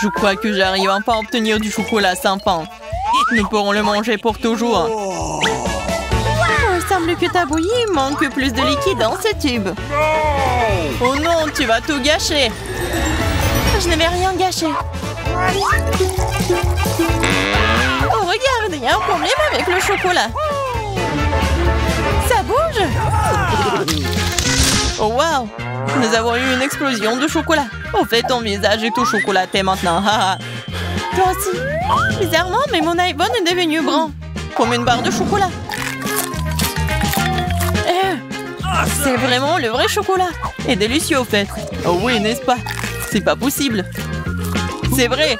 Je crois que j'arrive enfin à obtenir du chocolat sympa. Nous pourrons le manger pour toujours. Oh, il semble que ta bouillie manque plus de liquide dans ce tube. Oh non, tu vas tout gâcher. Je n'avais rien gâché. Oh, regarde, il y a un problème avec le chocolat. Ça bouge. Oh, wow. Nous avons eu une explosion de chocolat. En fait, ton visage est tout chocolaté maintenant. Toi aussi. Bizarrement, mais mon iPhone est devenu brun. Comme une barre de chocolat. C'est vraiment le vrai chocolat. Et délicieux, au fait. Oh oui, n'est-ce pas? C'est pas possible. C'est vrai.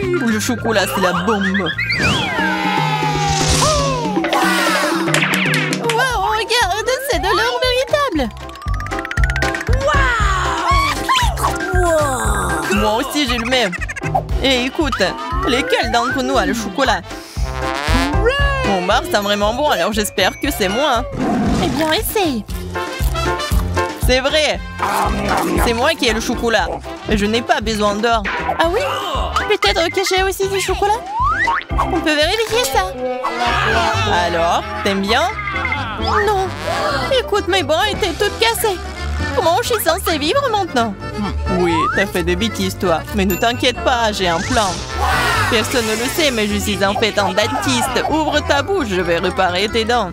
Le chocolat, c'est la bombe. Wow, regarde, c'est de l'or véritable. Wow. Moi aussi, j'ai le même. Et écoute, lesquels d'entre nous a le chocolat? Mon bar sent vraiment bon, alors j'espère que c'est moi. Eh bien, essaye. C'est vrai. C'est moi qui ai le chocolat. Et je n'ai pas besoin d'or. Ah oui? Peut-être que j'ai aussi du chocolat? On peut vérifier ça. Alors, t'aimes bien? Non. Écoute, mes bras étaient toutes cassées. Comment je suis censée vivre maintenant? Oui, t'as fait des bêtises, toi. Mais ne t'inquiète pas, j'ai un plan. Personne ne le sait, mais je suis en fait un dentiste. Ouvre ta bouche, je vais réparer tes dents.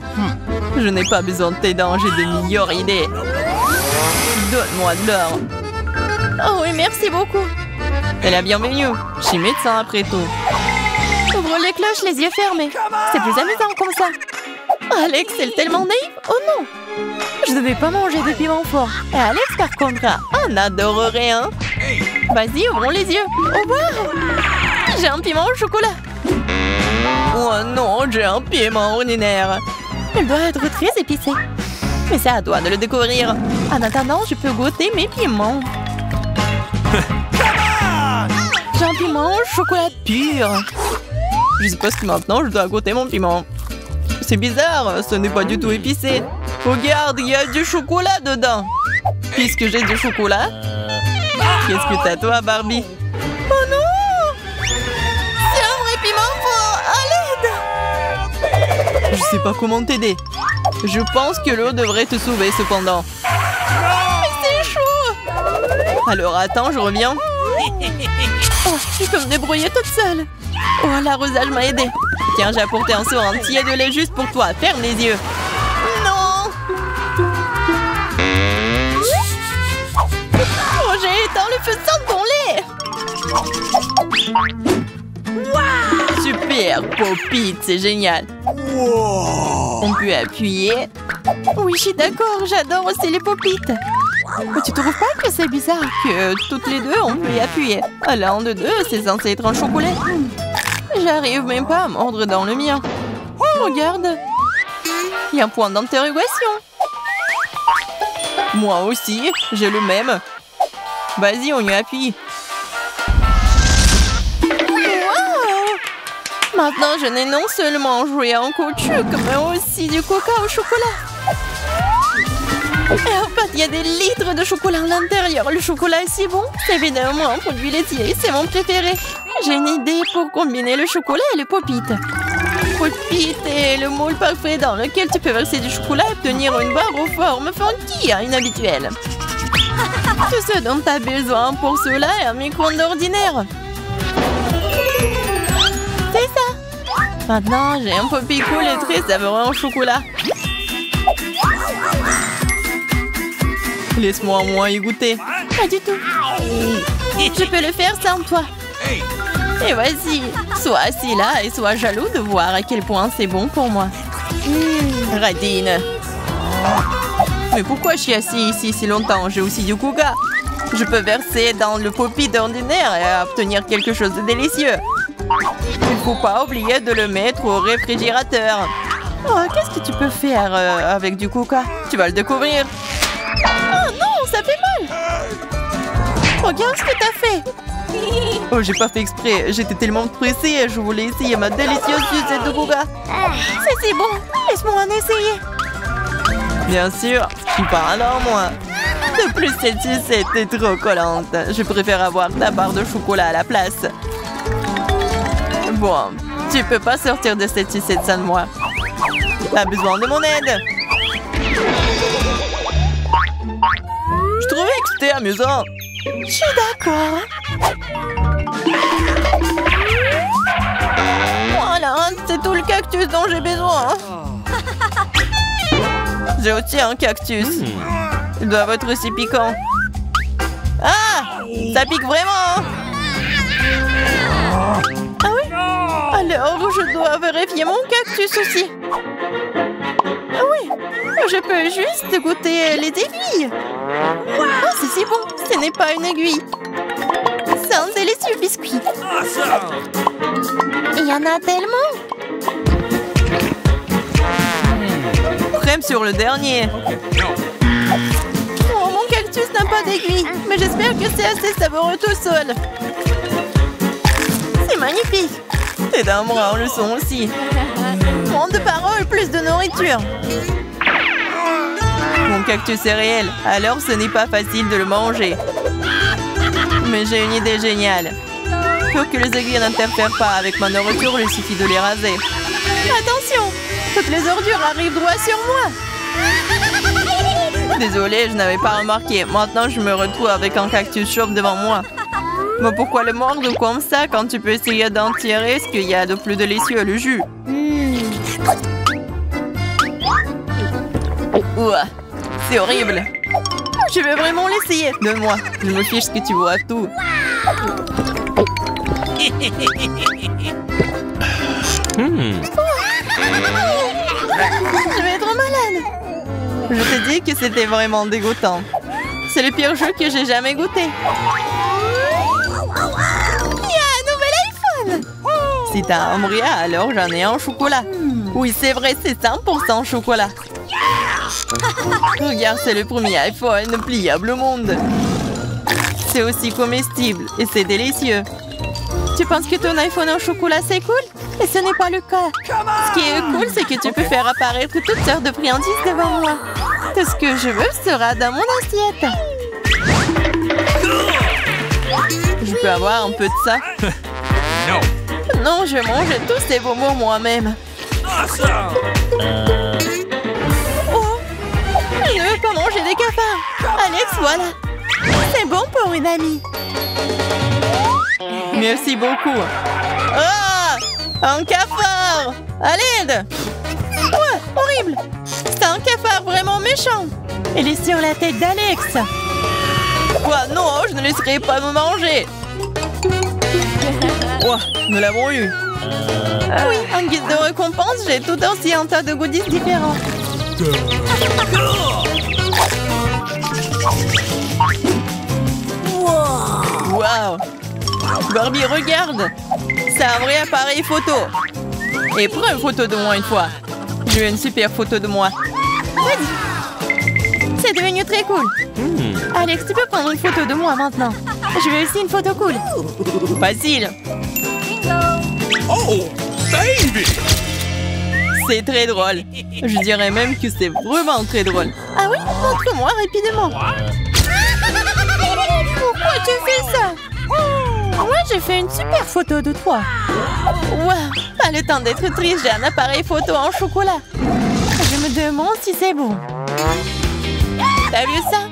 Je n'ai pas besoin de tes dents, j'ai de meilleures idées. Donne-moi de l'or. Oh oui, merci beaucoup. C'est la bienvenue. Je suis médecin après tout. Ouvre les cloches, les yeux fermés. C'est plus amusant comme ça. Alex, c'est tellement naïf. Oh non. Je devais pas manger de piment fort. Et Alex, par contre, on adorerait, hein. Vas-y, ouvrons les yeux. Oh wow. J'ai un piment au chocolat. Oh non, j'ai un piment ordinaire. Il doit être très épicé. Mais c'est à toi de le découvrir. En attendant, je peux goûter mes piments. J'ai un piment au chocolat pur. Je suppose que maintenant, je dois goûter mon piment. C'est bizarre, ce n'est pas du tout épicé. Regarde, il y a du chocolat dedans. Puisque j'ai du chocolat, qu'est-ce que t'as toi, Barbie? Oh non! C'est un vrai piment fort! À l'aide! Je sais pas comment t'aider. Je pense que l'eau devrait te sauver cependant. Mais c'est chaud! Alors attends, je reviens. Oh, je peux me débrouiller toute seule. Oh, l'arrosage m'a aidé. Tiens, j'ai apporté un seau entier de lait juste pour toi. Ferme les yeux. Non! Oh, j'ai éteint le feu sans ton lait. Wow! Super, Pop-It, c'est génial. Wow. On peut appuyer. Oui, je suis d'accord, j'adore aussi les Pop-It. Mais tu trouves pas que c'est bizarre que toutes les deux, on peut y appuyer? L'un de deux, c'est censé être un chocolat. J'arrive même pas à mordre dans le mien. Regarde. Il y a un point d'interrogation. Moi aussi, j'ai le même. Vas-y, on y appuie. Wow! Maintenant, je n'ai non seulement joué en caoutchouc, mais aussi du coca au chocolat. Et en fait, il y a des litres de chocolat à l'intérieur. Le chocolat est si bon. C'est évidemment un produit laitier. C'est mon préféré. J'ai une idée pour combiner le chocolat et le Pop-It. Pop-It est le moule parfait dans lequel tu peux verser du chocolat et obtenir une barre aux formes funky, inhabituelles. Tout ce dont tu as besoin pour cela est un micro-ondes ordinaire. C'est ça. Maintenant, j'ai un Pop-It cool et très savoureux en chocolat. Laisse-moi au moins y goûter. Pas du tout. Je peux le faire sans toi. Et vas-y, sois assis là et sois jaloux de voir à quel point c'est bon pour moi. Radine. Mais pourquoi je suis assis ici si longtemps? J'ai aussi du coca. Je peux verser dans le Pop-It ordinaire et obtenir quelque chose de délicieux. Il ne faut pas oublier de le mettre au réfrigérateur. Oh, qu'est-ce que tu peux faire avec du coca? Tu vas le découvrir. Oh non, ça fait mal. Regarde ce que t'as fait. Oh, j'ai pas fait exprès. J'étais tellement pressée. Je voulais essayer ma délicieuse sucette de coca. C'est si bon. Laisse-moi en essayer. Bien sûr. Je suis pas un homme, moi. De plus, cette sucette est trop collante. Je préfère avoir ta barre de chocolat à la place. Bon, tu peux pas sortir de cette sucette sans moi. T'as besoin de mon aide. Je trouvais que c'était amusant. Je suis d'accord. Voilà, c'est tout le cactus dont j'ai besoin. J'ai aussi un cactus. Ils doivent être aussi piquants. Ah! Ça pique vraiment! Ah oui? Alors, je dois vérifier mon cactus aussi. Ah oui! Je peux juste goûter les aiguilles. Oh, c'est si bon! Ce n'est pas une aiguille. C'est un délicieux biscuit. Il y en a tellement! Crème sur le dernier. Oh, mon cactus n'a pas d'aiguille, mais j'espère que c'est assez savoureux tout seul. C'est magnifique. Et d'un bras, le son aussi. Moins de paroles, plus de nourriture. Mon cactus est réel, alors ce n'est pas facile de le manger. Mais j'ai une idée géniale. Pour que les aiguilles n'interfèrent pas avec ma nourriture, il suffit de les raser. Attention! Toutes les ordures arrivent droit sur moi. Désolée, je n'avais pas remarqué. Maintenant, je me retrouve avec un cactus chauve devant moi. Mais pourquoi le mordre comme ça quand tu peux essayer d'en tirer ce qu'il y a de plus délicieux, le jus? Ouah, c'est horrible. Je vais vraiment l'essayer. Donne-moi, je me fiche que tu vois tout. Je vais être malade. Je te dis que c'était vraiment dégoûtant. C'est le pire jeu que j'ai jamais goûté. Il y a un nouvel iPhone. Si t'as un bria, alors j'en ai un au chocolat. Oui, c'est vrai, c'est 100% chocolat. Regarde, c'est le premier iPhone pliable au monde. C'est aussi comestible et c'est délicieux. Tu penses que ton iPhone en chocolat, c'est cool? Et ce n'est pas le cas. Ce qui est cool, c'est que tu peux faire apparaître toutes sortes de friandises devant moi. Tout ce que je veux sera dans mon assiette. Je peux avoir un peu de ça? Non, je mange tous ces bonbons moi-même. Oh, je ne veux pas manger des cafards. Alex, voilà. C'est bon pour une amie. Merci beaucoup. Ah! Un cafard! À l'aide! Ouais, horrible! C'est un cafard vraiment méchant! Il est sur la tête d'Alex! Quoi? Non, je ne laisserai pas me manger! Ouah, nous l'avons eu! Oui, en guise de récompense, j'ai tout aussi un tas de goodies différents. Wow! Barbie, regarde! C'est un vrai appareil photo! Et prends une photo de moi une fois! Je veux une super photo de moi! Vas-y! C'est devenu très cool! Alex, tu peux prendre une photo de moi maintenant! Je veux aussi une photo cool! Facile! Oh, baby! C'est très drôle! Je dirais même que c'est vraiment très drôle! Ah oui? Montre-moi rapidement! Pourquoi tu fais ça? Moi, j'ai fait une super photo de toi. Waouh, pas le temps d'être triste, j'ai un appareil photo en chocolat. Je me demande si c'est bon. T'as vu ça?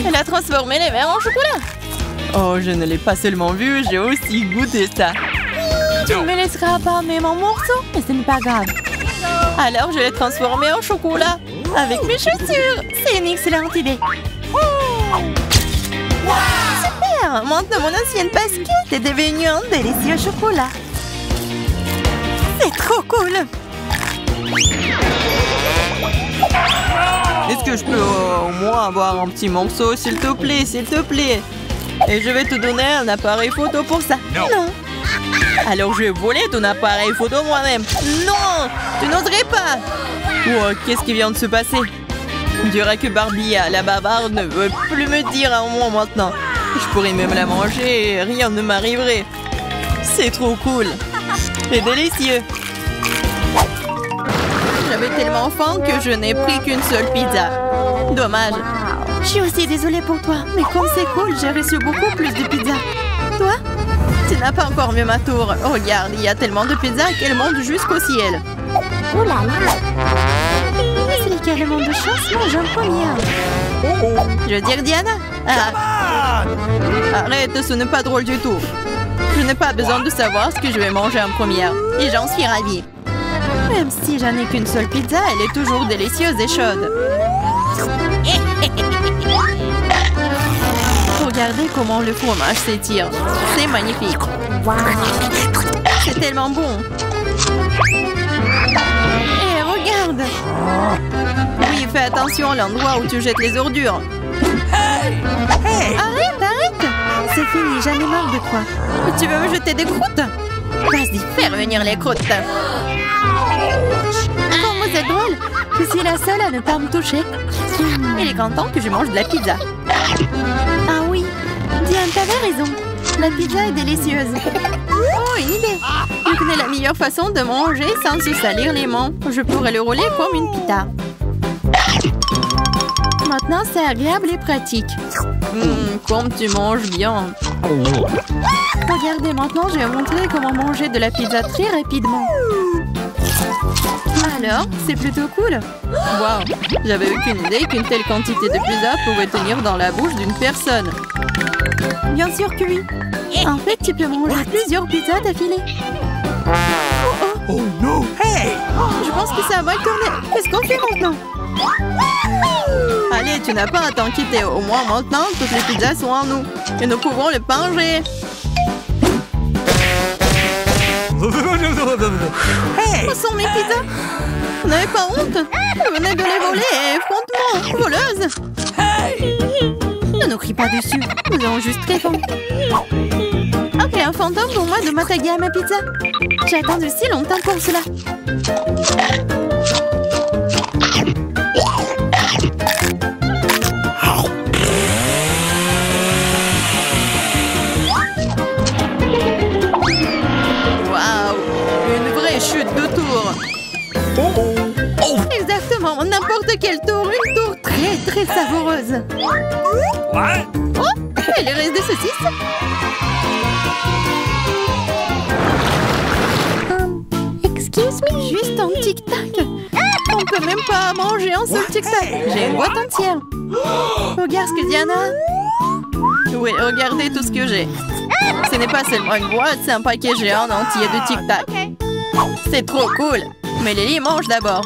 Elle a transformé les verres en chocolat. Oh, je ne l'ai pas seulement vu, j'ai aussi goûté ça. Tu ne me laisseras pas même en morceaux, mais ce n'est pas grave. Alors, je l'ai transformé en chocolat avec mes chaussures. C'est une excellente idée. Super! Maintenant, mon ancienne basket est devenue un délicieux chocolat. C'est trop cool! Est-ce que je peux au moins avoir un petit morceau, s'il te plaît, s'il te plaît? Et je vais te donner un appareil photo pour ça. Non! Alors je vais voler ton appareil photo moi-même. Non! Tu n'oserais pas! Oh, qu'est-ce qui vient de se passer? On dirait que Barbie, la bavarde, ne veut plus me dire un mot maintenant. Je pourrais même la manger et rien ne m'arriverait. C'est trop cool. C'est délicieux. J'avais tellement faim que je n'ai pris qu'une seule pizza. Dommage. Je suis aussi désolée pour toi, mais comme c'est cool, j'ai reçu beaucoup plus de pizzas. Toi? Tu n'as pas encore vu ma tour. Regarde, il y a tellement de pizzas qu'elles montent jusqu'au ciel. Oh là là! Celui qui a le monde de chance mange en première. Je veux dire Diana? Ah. Arrête, ce n'est pas drôle du tout. Je n'ai pas besoin de savoir ce que je vais manger en première. Et j'en suis ravie. Même si j'en ai qu'une seule pizza, elle est toujours délicieuse et chaude. Regardez comment le fromage s'étire. C'est magnifique. C'est tellement bon. Et regarde. Oui, fais attention à l'endroit où tu jettes les ordures. Arrête. C'est fini, j'en ai marre de toi. Tu veux me jeter des croûtes? Vas-y, fais revenir les croûtes. Comment c'est drôle. Je suis la seule à ne pas me toucher. Il est content que je mange de la pizza. Ah oui, Diane, t'avais raison. La pizza est délicieuse. Oh, une idée. Je connais la meilleure façon de manger sans se salir les mains. Je pourrais le rouler comme une pita. Maintenant, c'est agréable et pratique. Comme tu manges bien. Regardez, maintenant, je vais montrer comment manger de la pizza très rapidement. Alors, c'est plutôt cool. Waouh, j'avais aucune idée qu'une telle quantité de pizza pouvait tenir dans la bouche d'une personne. Bien sûr que oui. En fait, tu peux manger plusieurs pizzas d'affilée. Oh non, hey! Je pense que ça a mal tourné. Qu'est-ce qu'on fait maintenant? Allez, tu n'as pas à t'inquiéter. Au moins maintenant, toutes les pizzas sont en nous. Et nous pouvons les manger. Hey! Où sont mes pizzas? Vous n'avez pas honte? Vous venez de les voler et effrontement, voleuse! Hey! Ne nous crie pas dessus, nous avons juste très faim. Ok, un fantôme pour moi de m'attaquer à ma pizza. J'ai attendu si longtemps pour cela. Chute de tour. Exactement, n'importe quel tour. Une tour très savoureuse. Oh, et le reste des saucisses. Excuse me. Juste un tic-tac. On peut même pas manger un seul tic-tac. J'ai une boîte entière. Regarde ce que Diana. Oui, regardez tout ce que j'ai. Ce n'est pas seulement une boîte, c'est un paquet géant entier de tic-tac. C'est trop cool. Mais Lily mange d'abord.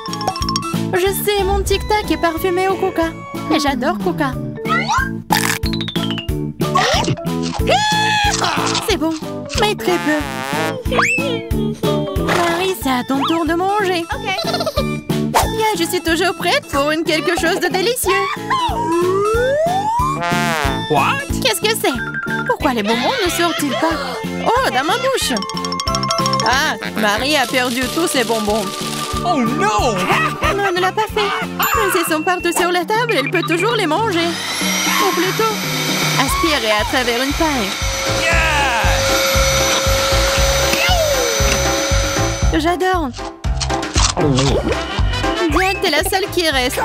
Je sais, mon tic-tac est parfumé au coca. Et j'adore coca. C'est bon, mais très peu. Marie, c'est à ton tour de manger. Yeah, je suis toujours prête pour quelque chose de délicieux. What? Qu'est-ce que c'est? Pourquoi les bonbons ne sortent-ils pas? Oh, dans ma bouche. Ah, Marie a perdu tous ses bonbons. Oh non! Non, elle ne l'a pas fait. Mais s'ils sont partout sur la table, elle peut toujours les manger. Ou plutôt, aspirer à travers une paille. Yeah! J'adore. Diane, t'es la seule qui reste.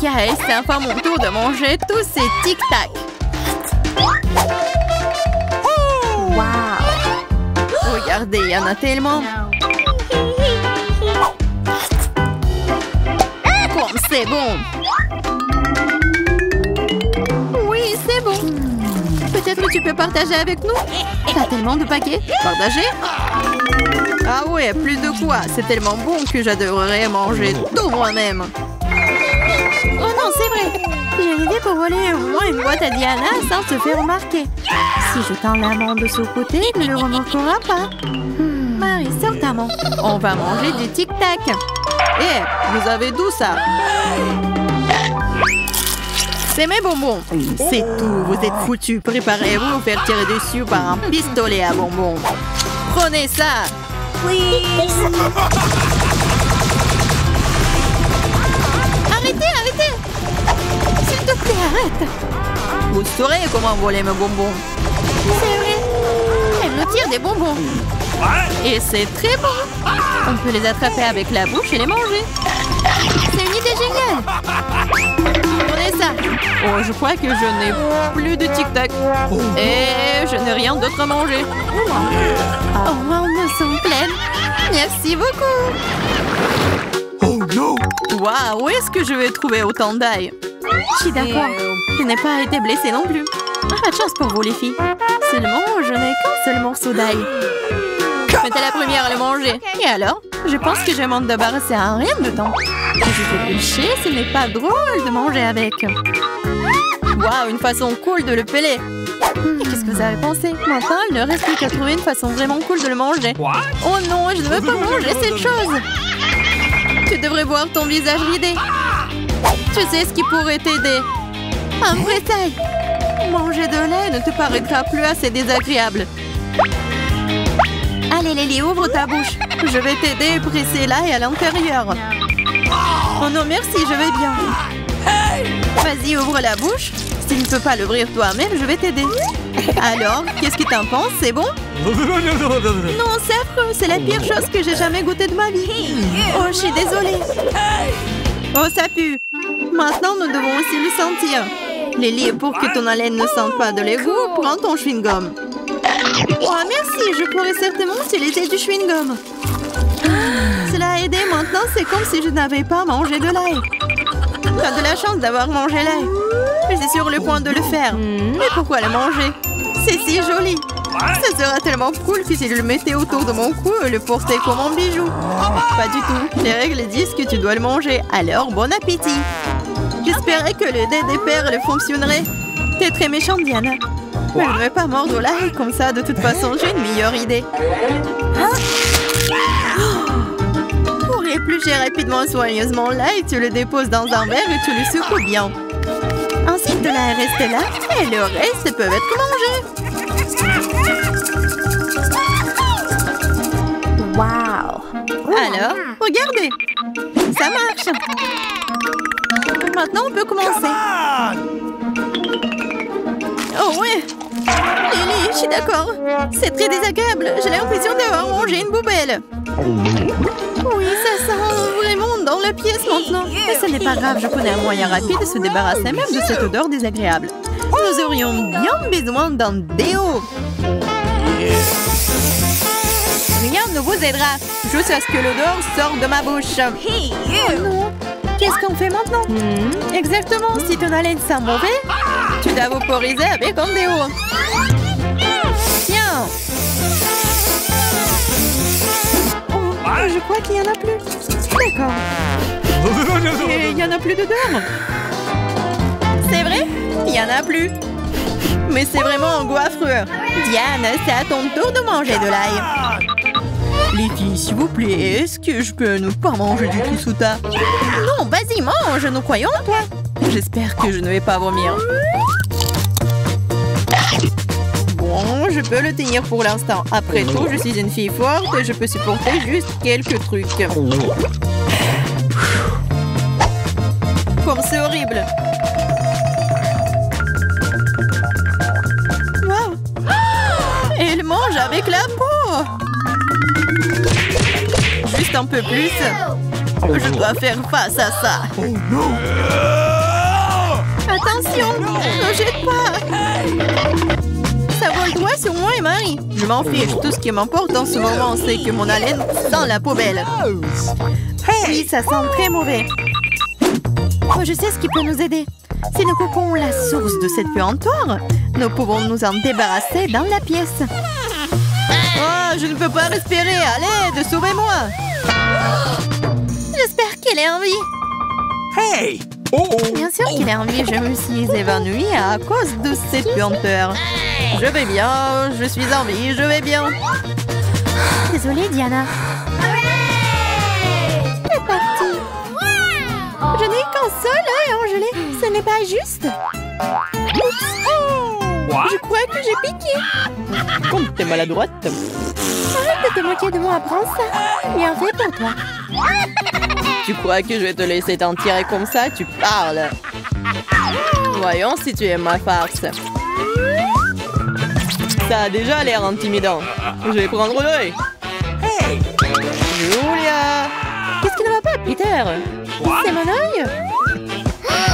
Yes, c'est enfin mon tour de manger tous ces tic-tac. Wow! Regardez, il y en a tellement. Comme c'est bon. Oui, c'est bon. Peut-être que tu peux partager avec nous? T'as tellement de paquets. Partager? Ah ouais, plus de quoi. C'est tellement bon que j'adorerais manger tout moi-même. Oh non, c'est vrai. J'ai une idée pour voler au moins une boîte à Diana sans se faire remarquer. Si je tends la main de ce côté, il ne le remarquera pas. Marie, sors ta main. On va manger du tic-tac. Eh, vous avez d'où ça? C'est mes bonbons. C'est tout, vous êtes foutus. Préparez-vous à vous faire tirer dessus par un pistolet à bonbons. Prenez ça. Please. Arrêtez. S'il te plaît, arrête. Vous saurez comment voler mes bonbons. C'est vrai. Elle me tire des bonbons. Et c'est très bon. On peut les attraper avec la bouche et les manger. C'est une idée géniale. Prenez ça. Oh, je crois que je n'ai plus de tic-tac. Et je n'ai rien d'autre à manger. Oh, wow, nous sommes pleines. Merci beaucoup. Oh non! Waouh, où est-ce que je vais trouver autant d'ail? Je suis d'accord. Je n'ai pas été blessée non plus. Pas de chance pour vous, les filles. Seulement, je n'ai qu'un seul morceau d'ail. Mais t'es la première à le manger. Et alors? Je pense que je vais m'en débarrasser en rien de temps. Je fais pêcher, ce n'est pas drôle de manger avec. Waouh, une façon cool de le peler. Et qu'est-ce que vous avez pensé? Maintenant, il ne reste plus qu'à trouver une façon vraiment cool de le manger. Oh non, je ne veux pas manger cette chose. Tu devrais voir ton visage vidé. Tu sais ce qui pourrait t'aider. Un vrai taille. Manger de lait ne te paraîtra plus assez désagréable. Allez, Lily, ouvre ta bouche. Je vais t'aider à presser l'ail à l'intérieur. Oh non, merci, je vais bien. Vas-y, ouvre la bouche. Si tu ne peux pas l'ouvrir toi-même, je vais t'aider. Alors, qu'est-ce que t'en penses? C'est bon? Non, c'est affreux. C'est la pire chose que j'ai jamais goûtée de ma vie. Oh, je suis désolée. Oh, ça pue. Maintenant, nous devons aussi le sentir. Lily, pour que ton haleine ne sente pas de l'égout, prends ton chewing-gum. Oh, merci. Je pourrais certainement utiliser du chewing-gum. Cela a aidé. Maintenant, c'est comme si je n'avais pas mangé de l'ail. Tu as de la chance d'avoir mangé l'ail. Je suis sur le point de le faire. Mais pourquoi le manger? C'est si joli. Ça sera tellement cool que si je le mettais autour de mon cou et le portais comme un bijou. Pas du tout. Les règles disent que tu dois le manger. Alors, bon appétit. J'espérais que le dé des perles fonctionnerait. T'es très méchante, Diana. Mais je ne vais pas mordre l'ail comme ça. De toute façon, j'ai une meilleure idée. Pour éplucher rapidement soigneusement l'ail, tu le déposes dans un verre et tu le secoues bien. Ensuite, de l'ail reste là et le reste peut être mangé. Wow! Alors, regardez. Ça marche. Maintenant, on peut commencer. Oh ouais. Lily, je suis d'accord. C'est très désagréable. J'ai l'impression d'avoir mangé une poubelle. Oui, ça sent vraiment dans la pièce maintenant. Mais ce n'est pas grave, je connais un moyen rapide de se débarrasser même de cette odeur désagréable. Nous aurions bien besoin d'un déo. Rien ne vous aidera. Juste à ce que l'odeur sorte de ma bouche. Oh non. Qu'est-ce qu'on fait maintenant? Exactement. Si ton haleine sent mauvais, tu dois vaporiser avec un déo. Tiens. Oh, je crois qu'il n'y en a plus. D'accord. Et il n'y en a plus d'odeur. C'est vrai? Il n'y en a plus. Mais c'est vraiment un goût affreux. Diane, c'est à ton tour de manger de l'ail. Les filles, s'il vous plaît, est-ce que je peux ne pas manger du tout sous ta... Non, vas-y, mange, nous croyons en toi. J'espère que je ne vais pas vomir. Bon, je peux le tenir pour l'instant. Après tout, je suis une fille forte et je peux supporter juste quelques trucs. Comme c'est horrible. Wow. Elle mange avec la peau. Juste un peu plus. Je dois faire face à ça. Oh non! Attention, ne jette pas. Ça vole droit sur moi et Marie. Je m'en fiche. Tout ce qui m'importe en ce moment, c'est que mon haleine sent la poubelle. Oui, ça sent très mauvais. Oh, je sais ce qui peut nous aider. Si nous coupons la source de cette puanteur, nous pouvons nous en débarrasser dans la pièce. Oh, je ne peux pas respirer. Allez, sauvez-moi. J'espère qu'elle est en vie. Hey! Oh! Bien sûr qu'il est en vie. Je me suis évanouie à cause de cette puanteur. Je vais bien. Je suis en vie. Je vais bien. Désolée, Diana. C'est parti. Je n'ai qu'un seul œil engelé. Ce n'est pas juste. Oups. Je crois que j'ai piqué. Comme t'es maladroite. Arrête de te moquer de moi, prends ça. Bien fait pour toi. Tu crois que je vais te laisser t'en tirer comme ça? Tu parles. Voyons si tu aimes ma farce. Ça a déjà l'air intimidant. Je vais prendre l'œil. Hey! Julia! Qu'est-ce qui ne va pas, Peter? C'est mon œil?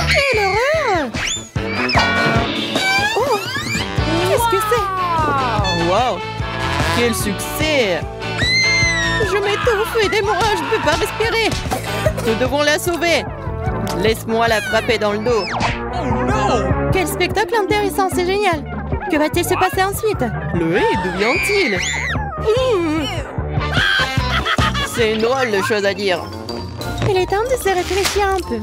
Quelle horreur! Qu'est-ce que c'est? Wow! Quel succès! Je m'étouffe, aidez-moi, je ne peux pas respirer. Nous devons la sauver. Laisse-moi la frapper dans le dos. Oh no! Quel spectacle intéressant, c'est génial. Que va-t-il se passer ensuite? Le hé, d'où vient-il? C'est une drôle de chose à dire. Il est temps de se réfléchir un peu.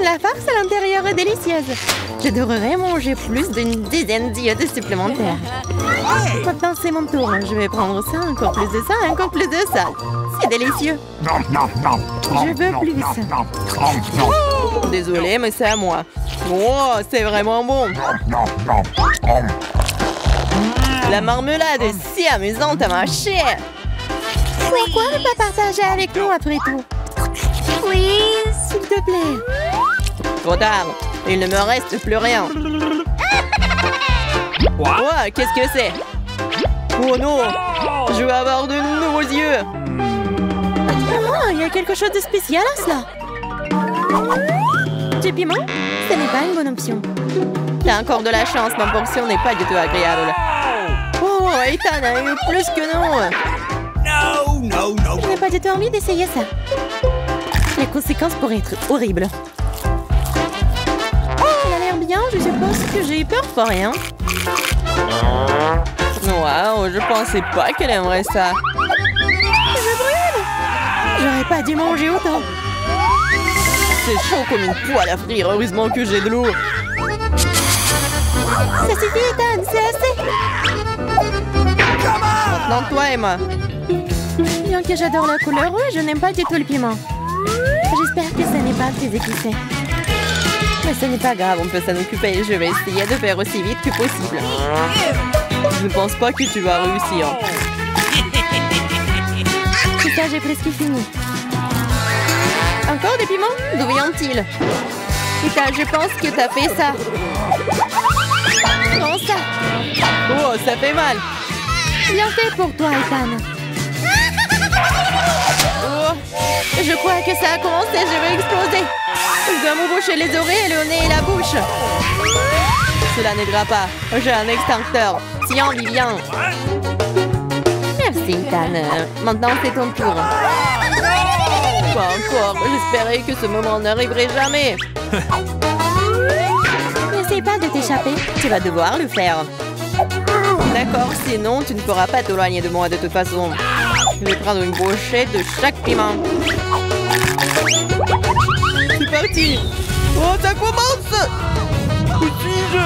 La farce à l'intérieur est délicieuse. Je devrais manger plus d'une dizaine d'iodes supplémentaires. Maintenant, c'est mon tour. Je vais prendre ça, encore plus de ça, encore plus de ça. C'est délicieux. Je veux plus. Désolée, mais c'est à moi. Oh, c'est vraiment bon. La marmelade est si amusante à mâcher. Pourquoi ne pas partager avec nous après tout? Oui, s'il te plaît. Trop tard. Il ne me reste plus rien. Oh, qu'est-ce que c'est? Oh non! Je vais avoir de nouveaux yeux. Oh, il y a quelque chose de spécial à cela. Du piment? Ce n'est pas une bonne option. T'as encore de la chance, ma portion n'est pas du tout agréable. Oh, Ethan a eu plus que non. Je n'ai pas du tout envie d'essayer ça. Les conséquences pourraient être horribles. Elle a l'air bien, je suppose que j'ai eu peur pour rien. Waouh, je pensais pas qu'elle aimerait ça. Je brûle! J'aurais pas dû manger autant. C'est chaud comme une poêle à frire, heureusement que j'ai de l'eau. Ça suffit, Ethan, c'est assez. Maintenant, toi, Emma. Bien que j'adore la couleur rouge, je n'aime pas du tout le piment. J'espère que ça n'est pas très épicé. Mais ce n'est pas grave, on peut s'en occuper. Je vais essayer de faire aussi vite que possible. Je ne pense pas que tu vas réussir. C'est ça, j'ai presque fini. Encore des piments? D'où vient-il? Ethan, je pense que t'as fait ça. Prends ça. Oh, ça fait mal. Bien fait pour toi, Ethan. Oh, je crois que ça a commencé, je vais exploser. Je dois me boucher les oreilles, le nez et la bouche. Cela n'aidera pas. J'ai un extincteur. Tiens, Vivian. Merci, Ethan. Maintenant, c'est ton tour. Pas encore. J'espérais que ce moment n'arriverait jamais. N'essaie pas de t'échapper. Tu vas devoir le faire. D'accord, sinon tu ne pourras pas t'éloigner de moi de toute façon. Je vais prendre une brochette de chaque piment. C'est parti. Oh, ça commence. Où suis-je?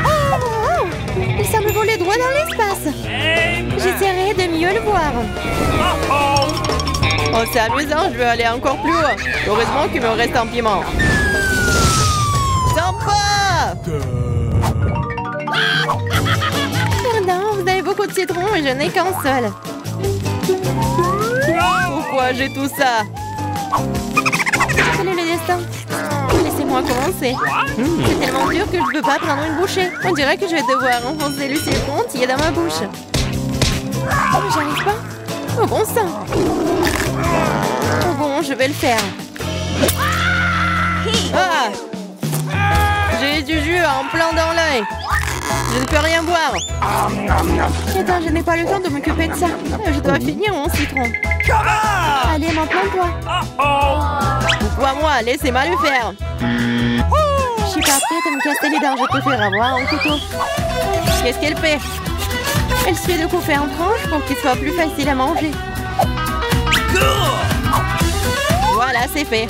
Oh, il semble voler droit dans l'espace. J'essaierai de mieux le voir. Oh, c'est amusant, je vais aller encore plus haut. Heureusement qu'il me reste un piment. Sympa! Pardon, vous avez beaucoup de citron et je n'ai qu'un seul. Pourquoi j'ai tout ça? Quel est le destin? Laissez-moi commencer. C'est tellement dur que je ne peux pas prendre une bouchée. On dirait que je vais devoir enfoncer le citron entier dans ma bouche. Oh, j'arrive pas. Oh bon sang. Oh bon, je vais le faire. Ah! J'ai du jus en plein dans l'œil. Je ne peux rien boire. Attends, je n'ai pas le temps de m'occuper de ça. Je dois finir mon citron. Allez, maintenant toi. Pourquoi moi? Laissez-moi le faire. Je suis pas prête à me casser les dents. Je préfère avoir un couteau. Qu'est-ce qu'elle fait? Elle suffit de couper en tranches pour qu'il soit plus facile à manger. Voilà, c'est fait.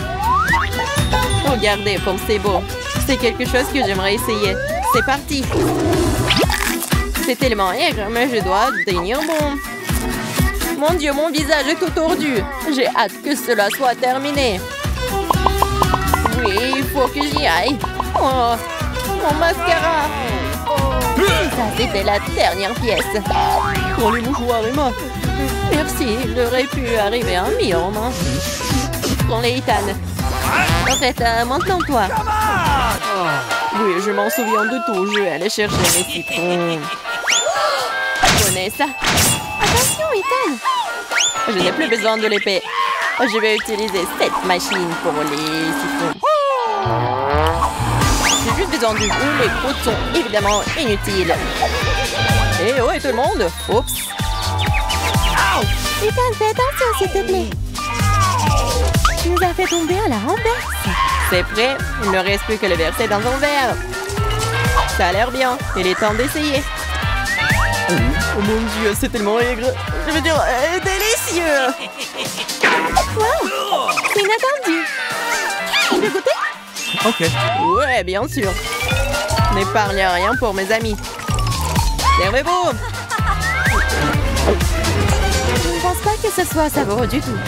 Regardez comme c'est beau. C'est quelque chose que j'aimerais essayer. C'est parti. C'est tellement aigre, mais je dois tenir bon. Mon Dieu, mon visage est tout tordu. J'ai hâte que cela soit terminé. Oui, il faut que j'y aille. Oh, mon mascara. Ça, c'était la dernière pièce. Pour les mouchoirs, Emma. Merci, il aurait pu arriver un million. Prends-les, Ethan. En fait, maintenant toi. Oui, je m'en souviens de tout. Je vais aller chercher mes citrons. Prenez ça. Attention, Ethan. Je n'ai plus besoin de l'épée. Je vais utiliser cette machine pour les citrons. j'ai juste besoin du goût. Les croûtes sont évidemment inutiles. Et ouais, tout le monde. Oups. Ethan, fais attention, s'il te plaît. Tu nous as fait tomber à la renverse. C'est prêt. Il ne reste plus que le verser dans un verre. Ça a l'air bien. Il est temps d'essayer. Oh mon Dieu, c'est tellement aigre. Je veux dire, délicieux. Wow, c'est inattendu. Tu veux goûter? Okay. Ouais, bien sûr. N'épargne rien pour mes amis. Servez-vous. Je ne pense pas que ce soit savoureux du tout.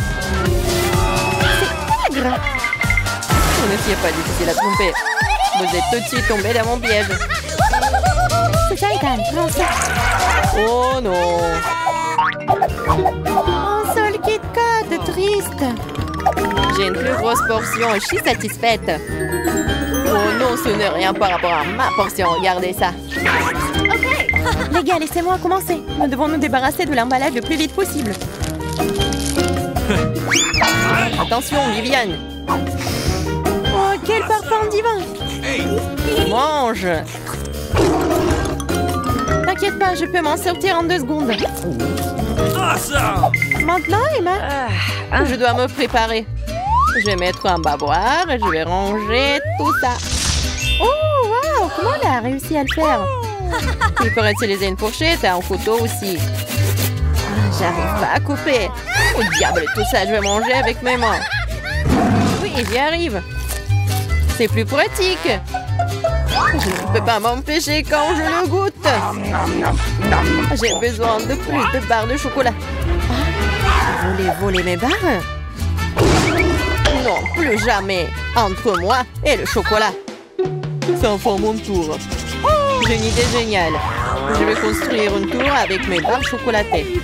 C'est aigre. Ce n'est pas difficile à tromper. Vous êtes tout de suite tombé dans mon piège. C'est ça, Ethan. Prends ça. Oh non. Un seul Kit Kat, triste. J'ai une plus grosse portion et je suis satisfaite. Oh non, ce n'est rien par rapport à ma portion. Regardez ça. Les gars, laissez-moi commencer. Nous devons nous débarrasser de l'emballage le plus vite possible. Attention, Viviane. Oh, quel parfum divin. Mange. T'inquiète pas, je peux m'en sortir en 2 secondes. Awesome! Maintenant, Emma. Je dois me préparer. Je vais mettre un bavoir et je vais ranger tout ça. Oh, wow, comment elle a réussi à le faire? Il faut utiliser une fourchette et un couteau aussi. J'arrive pas à couper. Oh diable, tout ça, je vais manger avec mes mains. Oui, j'y arrive. C'est plus pratique. Je ne peux pas m'empêcher quand je le goûte. J'ai besoin de plus de barres de chocolat. Vous voulez voler mes barres? Non, plus jamais. Entre moi et le chocolat. C'est enfin mon tour. J'ai une idée géniale. Je vais construire une tour avec mes barres chocolatées.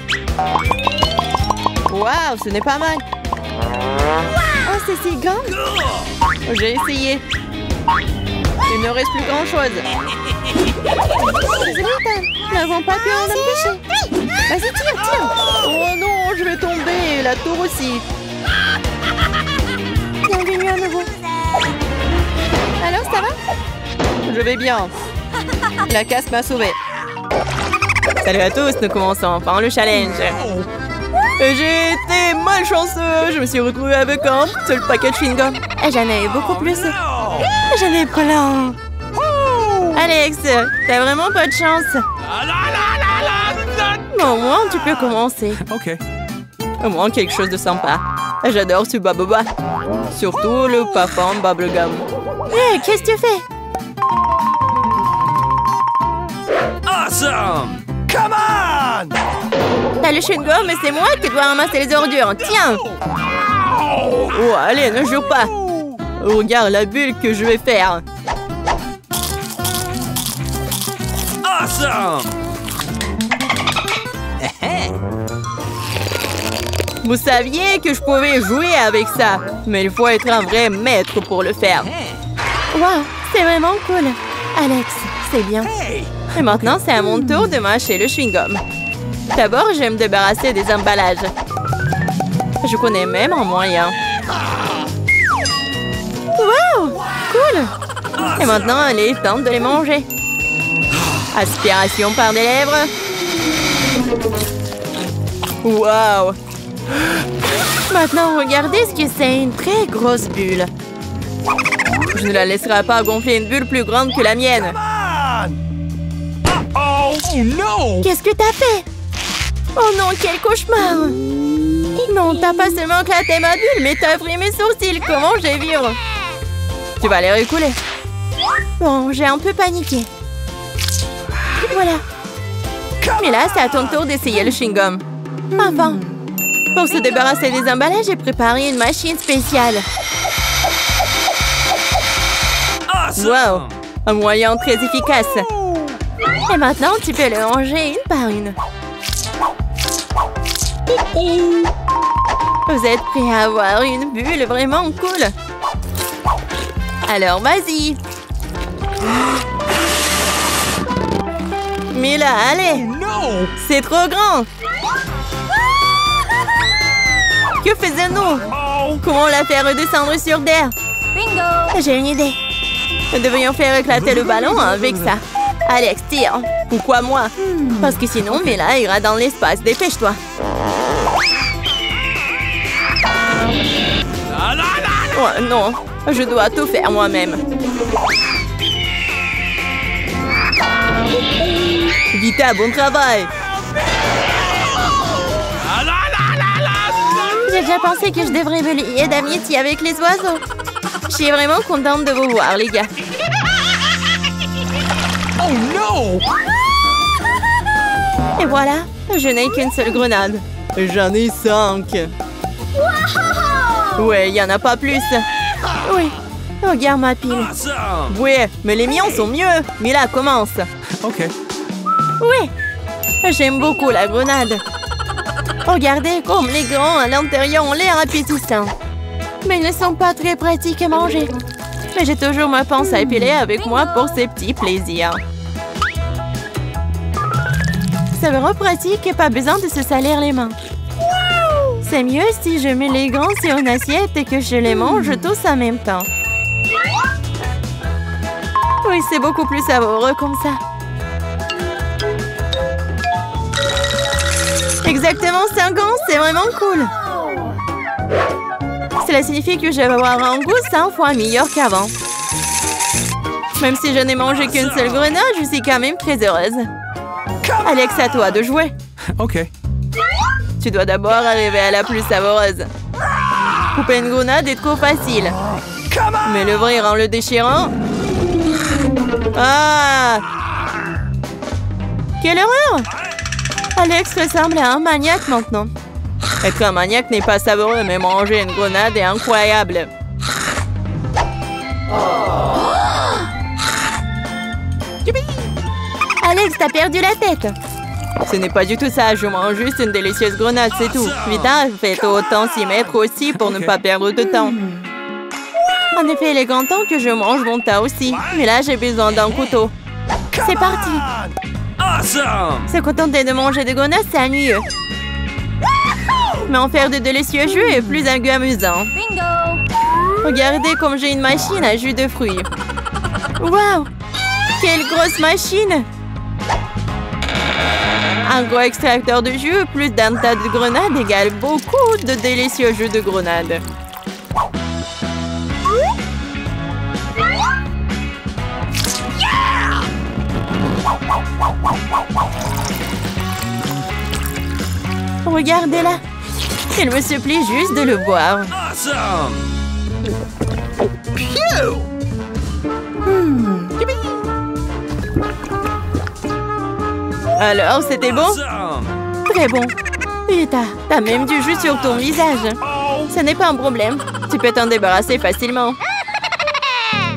Waouh, ce n'est pas mal. Oh, c'est si grand. J'ai essayé. Il ne reste plus grand-chose. Désolée, Ethan. Nous n'avons pas pu en empêcher. Vas-y, tire. Oh non, je vais tomber. La tour aussi. Bienvenue à nouveau. Alors, ça va? Je vais bien. La casse m'a sauvé. Salut à tous, nous commençons enfin le challenge. J'ai été malchanceux. Je me suis retrouvée avec un seul paquet de chewing-gum. J'en ai eu beaucoup plus. J'en ai plein. Alex, t'as vraiment pas de chance. Mais au moins, tu peux commencer. Okay. Au moins, quelque chose de sympa. J'adore ce baboba. Surtout le parfum bubblegum. Hé, qu'est-ce que tu fais? Awesome! Come on! T'as le chewing-gum, mais c'est moi qui dois ramasser les ordures. Tiens! Oh, allez, ne jure pas. Regarde la bulle que je vais faire. Awesome! Vous saviez que je pouvais jouer avec ça, mais il faut être un vrai maître pour le faire. Wow, c'est vraiment cool. Alex, c'est bien. Et maintenant, c'est à mon tour de mâcher le chewing-gum. D'abord, je vais me débarrasser des emballages. Je connais même un moyen. Wow, cool. Et maintenant, il est temps de les manger. Aspiration par des lèvres. Wow! Maintenant, regardez ce que c'est, une très grosse bulle. Je ne la laisserai pas gonfler une bulle plus grande que la mienne. Oh no! Qu'est-ce que t'as fait? Oh non, quel cauchemar! Non, t'as pas seulement éclaté ma bulle, mais t'as pris mes sourcils. Comment je vais vivre? Tu vas les récouler. Bon, j'ai un peu paniqué. Voilà. Mais là, c'est à ton tour d'essayer le chewing-gum. Enfin. Pour se débarrasser des emballages, j'ai préparé une machine spéciale. Wow! Un moyen très efficace. Et maintenant, tu peux le ranger une par une. Vous êtes prêts à avoir une bulle vraiment cool? Alors, vas-y! Mais là, allez! No! C'est trop grand! Que faisons-nous? Oh! Comment la faire redescendre sur terre? Bingo! J'ai une idée. Nous devrions faire éclater le ballon avec ça. Alex, tire. Pourquoi moi? Parce que sinon, Mila ira dans l'espace. Dépêche-toi. Oh non, je dois tout faire moi-même. Vita, bon travail. J'ai déjà pensé que je devrais me lier d'amitié avec les oiseaux. Je suis vraiment contente de vous voir, les gars. Oh no! Et voilà, je n'ai qu'une seule grenade. J'en ai 5. Ouais, il n'y en a pas plus. Oui, regarde ma pile. Awesome! Ouais, mais les miens sont mieux. Mais là, commence. Okay. Oui, j'aime beaucoup la grenade. Regardez comme les grands à l'intérieur ont l'air appétissants. Mais ils ne sont pas très pratiques à manger. Mais j'ai toujours ma pince à épiler avec moi pour ces petits plaisirs. C'est vraiment pratique et pas besoin de se salir les mains. C'est mieux si je mets les gants sur une assiette et que je les mange tous en même temps. Oui, c'est beaucoup plus savoureux comme ça. Exactement 5 ans, c'est vraiment cool. Cela signifie que je vais avoir un goût 100 fois meilleur qu'avant. Même si je n'ai mangé qu'une seule grenade, je suis quand même très heureuse. Alex, à toi de jouer. Okay. Tu dois d'abord arriver à la plus savoureuse. Couper une grenade est trop facile. Mais l'ouvrir en le déchirant... Ah! Quelle horreur! Alex ressemble à un maniaque maintenant. Être un maniaque n'est pas savoureux, mais manger une grenade est incroyable. Alex, t'as perdu la tête. Ce n'est pas du tout ça, je mange juste une délicieuse grenade, c'est tout. Vita, faites autant s'y mettre aussi pour ne pas perdre de temps. En effet, il est grand temps que je mange mon tas aussi. Mais là, j'ai besoin d'un couteau. C'est parti. Awesome! Se contenter de manger des grenades, c'est ennuyeux. Mais en faire de délicieux jus est plus un goût amusant. Regardez comme j'ai une machine à jus de fruits. Waouh! Quelle grosse machine! Un gros extracteur de jus plus d'un tas de grenades égale beaucoup de délicieux jus de grenades. Regardez-la. Il me supplie juste de le boire. Awesome! Alors, c'était bon? Awesome! Très bon. Et t'as même du jus sur ton visage. Ce n'est pas un problème. Tu peux t'en débarrasser facilement.